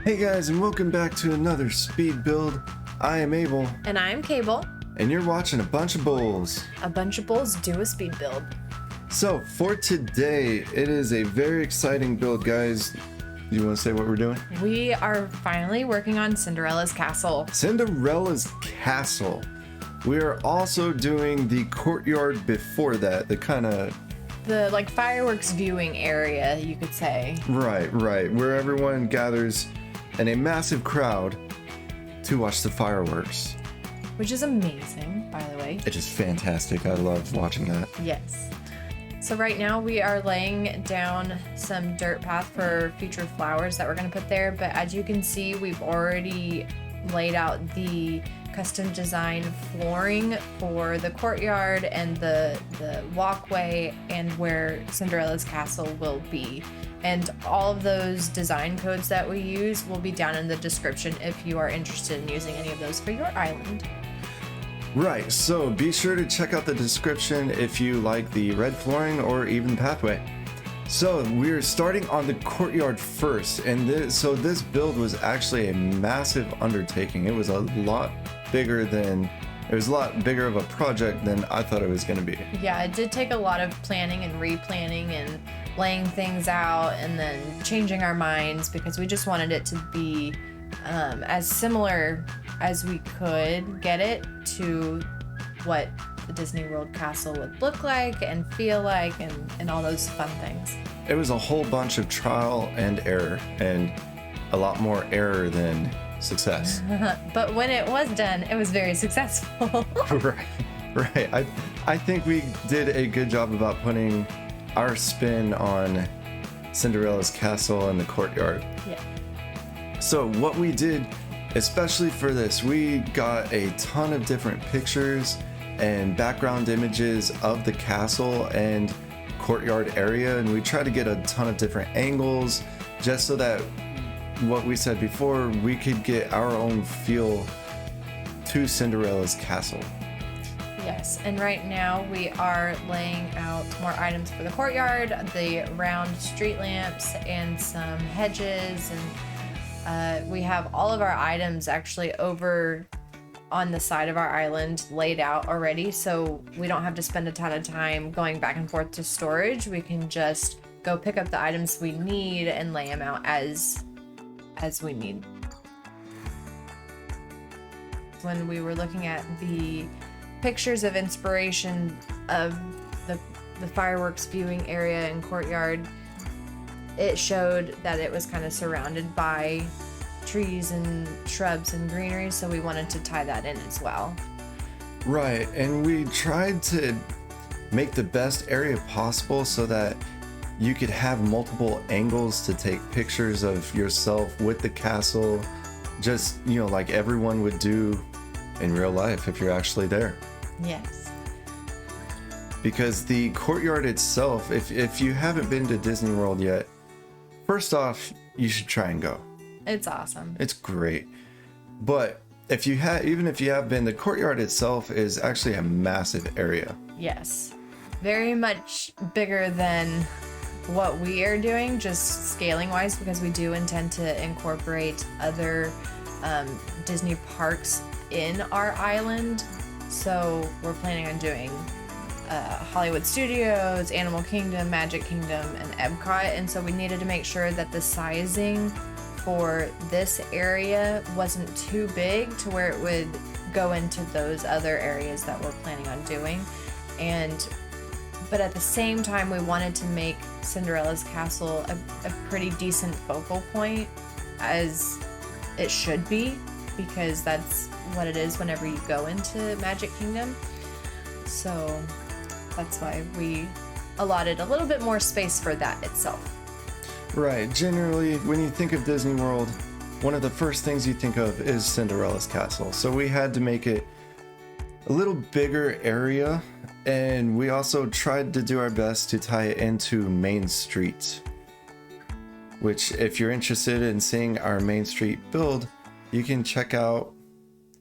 Hey guys, and welcome back to another speed build. I am Abel. And I'm Cable. And you're watching A Bunch of Bulls. A Bunch of Bulls do a speed build. So for today, it is a very exciting build, guys. You want to say what we're doing? We are finally working on Cinderella's castle. Cinderella's castle. We are also doing the courtyard before that, The like fireworks viewing area, you could say. Right, where everyone gathers in a massive crowd to watch the fireworks. Which is amazing, by the way. It is fantastic. I love watching that. Yes. So right now we are laying down some dirt path for future flowers that we're going to put there. But as you can see, we've already laid out the custom design flooring for the courtyard and the walkway and where Cinderella's castle will be. And all of those design codes that we use will be down in the description if you are interested in using any of those for your island. Right, so be sure to check out the description if you like the red flooring or even pathway. So we're starting on the courtyard first, and this build was actually a massive undertaking. It was a lot bigger of a project than I thought it was going to be. Yeah, it did take a lot of planning and replanning and laying things out and then changing our minds because we just wanted it to be as similar as we could get it to what the Disney World castle would look like and feel like and all those fun things. It was a whole bunch of trial and error, and a lot more error than success. But when it was done, it was very successful. Right. I think we did a good job about putting our spin on Cinderella's castle and the courtyard. Yeah. So what we did, especially for this, we got a ton of different pictures and background images of the castle and courtyard area, and we tried to get a ton of different angles just so that what we said before, we could get our own feel to Cinderella's castle. Yes, and right now we are laying out more items for the courtyard, the round street lamps and some hedges, and we have all of our items actually over on the side of our island laid out already, so we don't have to spend a ton of time going back and forth to storage. We can just go pick up the items we need and lay them out as we need. When we were looking at the pictures of inspiration of the fireworks viewing area and courtyard, it showed that it was kind of surrounded by trees and shrubs and greenery, so we wanted to tie that in as well. Right, and we tried to make the best area possible so that you could have multiple angles to take pictures of yourself with the castle, just, like everyone would do in real life if you're actually there. Yes. Because the courtyard itself, if you haven't been to Disney World yet, first off, you should try and go. It's awesome. It's great. But even if you have been, the courtyard itself is actually a massive area. Yes. Very much bigger than what we are doing, just scaling wise, because we do intend to incorporate other Disney parks in our island. So we're planning on doing Hollywood Studios, Animal Kingdom, Magic Kingdom, and Epcot. And so we needed to make sure that the sizing for this area wasn't too big to where it would go into those other areas that we're planning on doing. But at the same time, we wanted to make Cinderella's castle a pretty decent focal point, as it should be, because that's what it is whenever you go into Magic Kingdom. So that's why we allotted a little bit more space for that itself. Right. Generally, when you think of Disney World, one of the first things you think of is Cinderella's castle. So we had to make it a little bigger area, and we also tried to do our best to tie it into Main Street, which, if you're interested in seeing our Main Street build, you can check out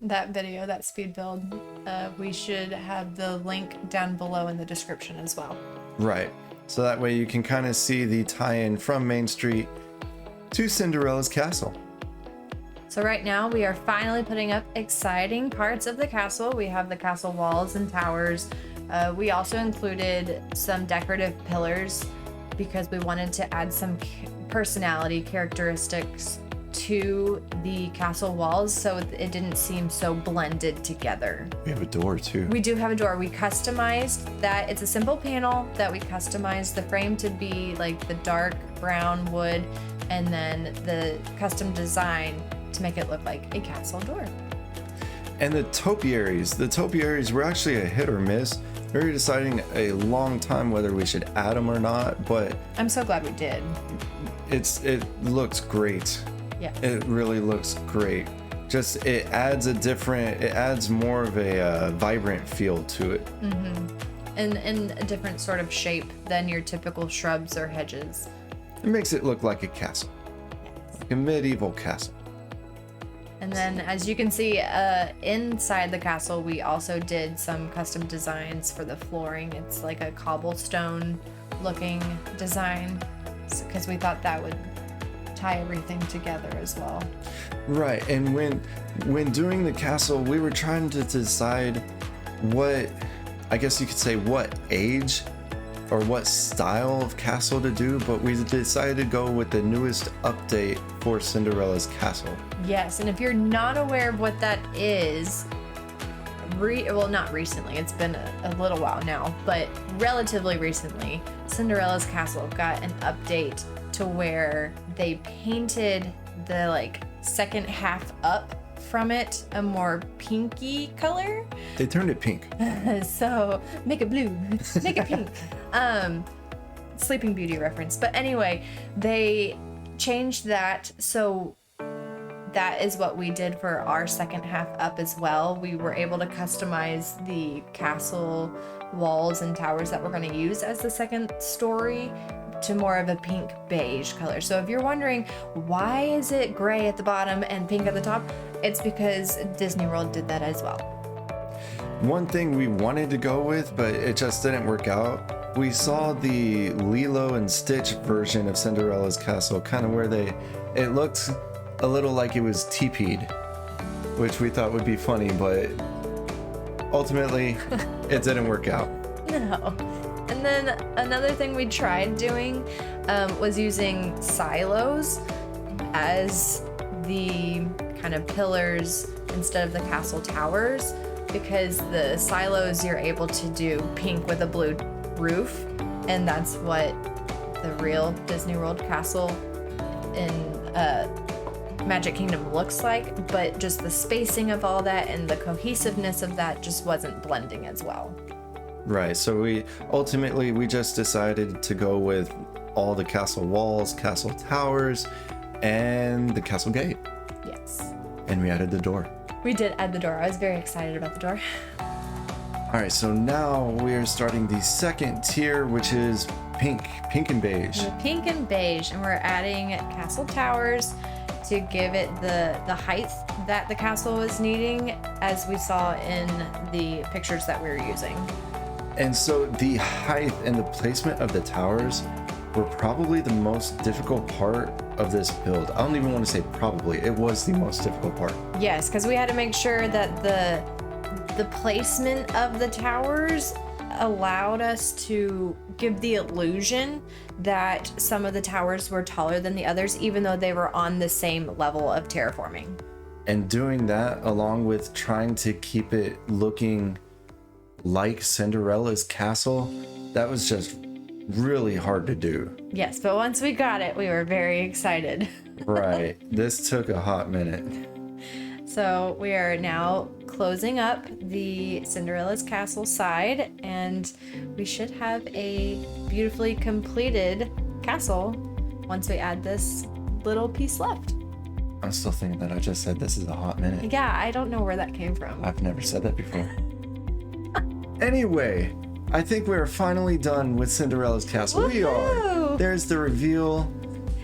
that video, that speed build. We should have the link down below in the description as well. Right. So that way you can kind of see the tie-in from Main Street to Cinderella's castle. So right now we are finally putting up exciting parts of the castle. We have the castle walls and towers. We also included some decorative pillars because we wanted to add some personality characteristics to the castle walls so it didn't seem so blended together. We have a door too. We do have a door. We customized that. It's a simple panel that we customized the frame to be like the dark brown wood and then the custom design to make it look like a castle door. And the topiaries were actually a hit or miss. We were deciding a long time whether we should add them or not, but I'm so glad we did. it looks great. Yeah. It really looks great. Just it adds more of a vibrant feel to it. And a different sort of shape than your typical shrubs or hedges. It makes it look like a castle, like a medieval castle. And then as you can see inside the castle, we also did some custom designs for the flooring. It's like a cobblestone looking design because we thought that would tie everything together as well. Right, and when doing the castle, we were trying to decide what, I guess you could say, what age or what style of castle to do, but we decided to go with the newest update for Cinderella's castle. Yes, and if you're not aware of what that is, well, not recently, it's been a little while now, but relatively recently, Cinderella's castle got an update to where they painted the like second half up from it a more pinky color. They turned it pink. So make it blue, make it pink. Sleeping Beauty reference. But anyway, they changed that. So that is what we did for our second half up as well. We were able to customize the castle walls and towers that we're going to use as the second story to more of a pink beige color. So if you're wondering why is it gray at the bottom and pink at the top, it's because Disney World did that as well. One thing we wanted to go with, but it just didn't work out. We saw the Lilo and Stitch version of Cinderella's castle, kind of where it looked a little like it was teepeed, which we thought would be funny, but ultimately it didn't work out. No. And then another thing we tried doing was using silos as the kind of pillars instead of the castle towers, because the silos you're able to do pink with a blue roof, and that's what the real Disney World castle in Magic Kingdom looks like, but just the spacing of all that and the cohesiveness of that just wasn't blending as well. Right, so we just decided to go with all the castle walls, castle towers, and the castle gate. Yes. And we added the door. We did add the door. I was very excited about the door. All right, so now we are starting the second tier, which is pink and beige. The pink and beige, and we're adding castle towers to give it the height that the castle was needing, as we saw in the pictures that we were using. And so the height and the placement of the towers were probably the most difficult part of this build. I don't even want to say probably, it was the most difficult part. Yes, because we had to make sure that the placement of the towers allowed us to give the illusion that some of the towers were taller than the others, even though they were on the same level of terraforming. And doing that along with trying to keep it looking like Cinderella's castle, that was just really hard to do. Yes, but once we got it, we were very excited. Right. This took a hot minute. So we are now closing up the Cinderella's castle side, and we should have a beautifully completed castle once we add this little piece left. I'm still thinking that I just said this is a hot minute. Yeah, I don't know where that came from. I've never said that before. Anyway, I think we're finally done with Cinderella's castle. Woohoo! We are. There's the reveal.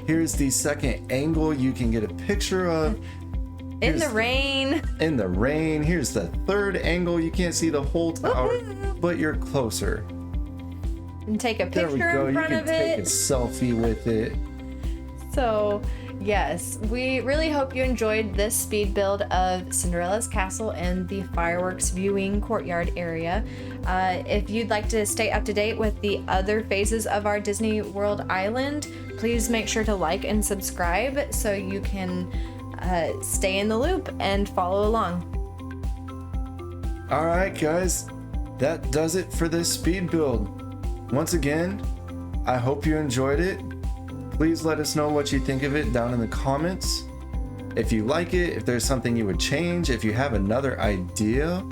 Here's the second angle you can get a picture of. In the rain. In the rain. Here's the third angle. You can't see the whole tower, Woohoo! but you're closer. And take a There we picture go. in You front can of take a it. selfie with it. So Yes, we really hope you enjoyed this speed build of Cinderella's castle and the fireworks viewing courtyard area. If you'd like to stay up to date with the other phases of our Disney World Island, please make sure to like and subscribe so you can stay in the loop and follow along. All right, guys, that does it for this speed build. Once again, I hope you enjoyed it. Please let us know what you think of it down in the comments. If you like it, if there's something you would change, if you have another idea,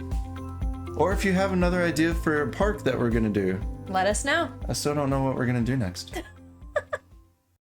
or if you have another idea for a park that we're gonna do. Let us know. I still don't know what we're gonna do next.